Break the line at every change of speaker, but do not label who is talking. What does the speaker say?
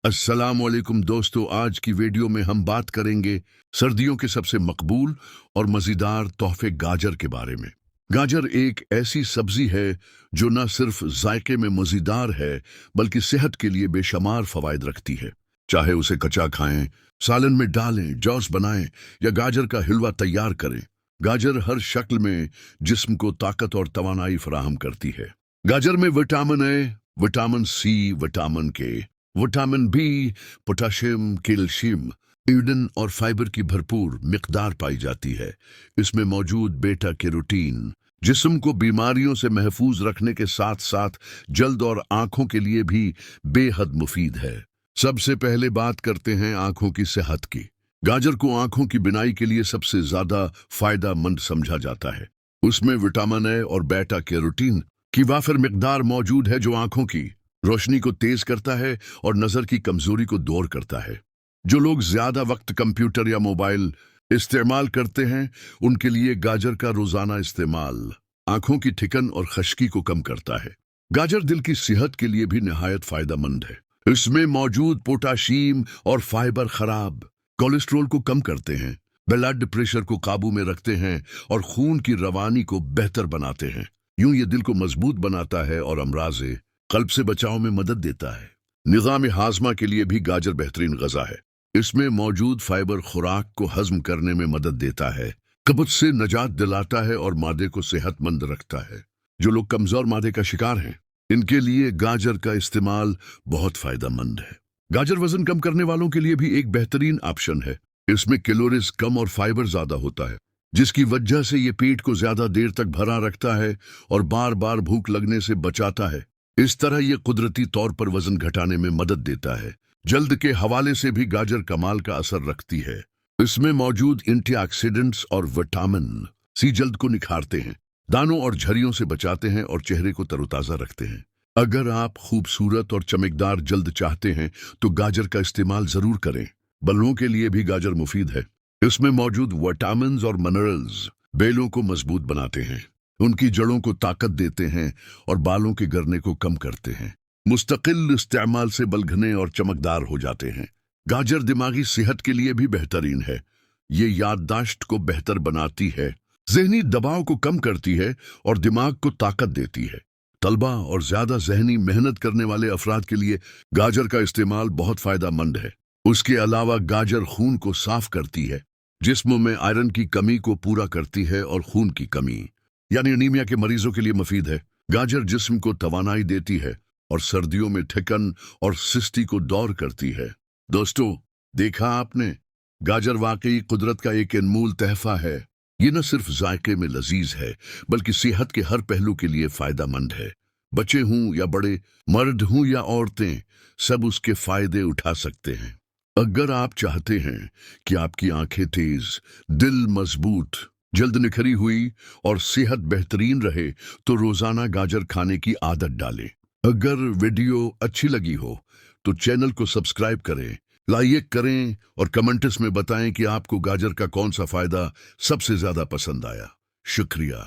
अस्सलाम वालेकुम दोस्तों, आज की वीडियो में हम बात करेंगे सर्दियों के सबसे मकबूल और मज़ेदार तोहफे गाजर के बारे में। गाजर एक ऐसी सब्जी है जो न सिर्फ जायके में मज़ेदार है बल्कि सेहत के लिए बेशुमार फ़वाइद रखती है। चाहे उसे कच्चा खाएं, सालन में डालें, जूस बनाएं या गाजर का हलवा तैयार करें, गाजर हर शक्ल में जिस्म को ताकत और तवानाई फराहम करती है। गाजर में vitamin A, vitamin C, vitamin K, vitamin B, potassium, calcium, iodine और फाइबर की भरपूर मिकदार पाई जाती है। इसमें मौजूद बीटा कैरोटीन जिस्म को बीमारियों से महफूज रखने के साथ साथ जल्द और आंखों के लिए भी बेहद मुफीद है। सबसे पहले बात करते हैं आंखों की सेहत की। गाजर को आंखों की बिनाई के लिए सबसे ज्यादा फायदेमंद समझा जाता है। उसमें विटामिन ए और बीटा कैरोटीन की वाफिर मिकदार मौजूद है जो आंखों की रोशनी को तेज करता है और नजर की कमजोरी को दूर करता है। जो लोग ज्यादा वक्त कंप्यूटर या मोबाइल इस्तेमाल करते हैं उनके लिए गाजर का रोजाना इस्तेमाल आंखों की ठिकन और खश्की को कम करता है। गाजर दिल की सेहत के लिए भी निहायत फायदेमंद है। इसमें मौजूद पोटाशियम और फाइबर खराब कोलेस्ट्रॉल को कम करते हैं, ब्लड प्रेशर को काबू में रखते हैं और खून की रवानी को बेहतर बनाते हैं। यूं ये दिल को मजबूत बनाता है और अमराज़े कल्ब से बचाव में मदद देता है। निज़ाम हाजमा के लिए भी गाजर बेहतरीन गज़ा है। इसमें मौजूद फाइबर खुराक को हजम करने में मदद देता है, कब्ज़ से निजात दिलाता है और मादे को सेहतमंद रखता है। जो लोग कमज़ोर मादे का शिकार हैं इनके लिए गाजर का इस्तेमाल बहुत फायदेमंद है। गाजर वजन कम करने वालों के लिए भी एक बेहतरीन ऑप्शन है। इसमें कैलोरीज कम और फाइबर ज्यादा होता है जिसकी वजह से ये पेट को ज्यादा देर तक भरा रखता है और बार बार भूख लगने से बचाता है। इस तरह ये कुदरती तौर पर वजन घटाने में मदद देता है। जल्द के हवाले से भी गाजर कमाल का असर रखती है। इसमें मौजूद एंटीऑक्सीडेंट्स और विटामिन सी जल्द को निखारते हैं, दानों और झरियों से बचाते हैं और चेहरे को तरोताजा रखते हैं। अगर आप खूबसूरत और चमकदार जल्द चाहते हैं तो गाजर का इस्तेमाल जरूर करें। बालों के लिए भी गाजर मुफीद है। इसमें मौजूद विटामिन्स और मिनरल्स बालों को मजबूत बनाते हैं, उनकी जड़ों को ताकत देते हैं और बालों के गिरने को कम करते हैं। मुस्तकिल इस्तेमाल से बाल घने और चमकदार हो जाते हैं। गाजर दिमागी सेहत के लिए भी बेहतरीन है। ये याददाश्त को बेहतर बनाती है, ज़हनी दबाव को कम करती है और दिमाग को ताकत देती है। तलबा और ज्यादा ज़हनी मेहनत करने वाले अफराद के लिए गाजर का इस्तेमाल बहुत फायदेमंद है। उसके अलावा गाजर खून को साफ करती है, जिस्म में आयरन की कमी को पूरा करती है और खून की कमी यानी एनीमिया के मरीजों के लिए मुफीद है। गाजर जिस्म को तवानाई देती है और सर्दियों में ठिकन और सुस्ती को दूर करती है। दोस्तों, देखा आपने, गाजर वाकई कुदरत का एक अनमोल तहफा है। ये न सिर्फ जायके में लजीज है बल्कि सेहत के हर पहलू के लिए फायदेमंद है। बच्चे हों या बड़े, मर्द हों या औरतें, सब उसके फायदे उठा सकते हैं। अगर आप चाहते हैं कि आपकी आंखें तेज, दिल मजबूत, जल्द निखरी हुई और सेहत बेहतरीन रहे तो रोजाना गाजर खाने की आदत डालें। अगर वीडियो अच्छी लगी हो तो चैनल को सब्सक्राइब करें, लाइक करें और कमेंट्स में बताएं कि आपको गाजर का कौन सा फायदा सबसे ज्यादा पसंद आया। शुक्रिया।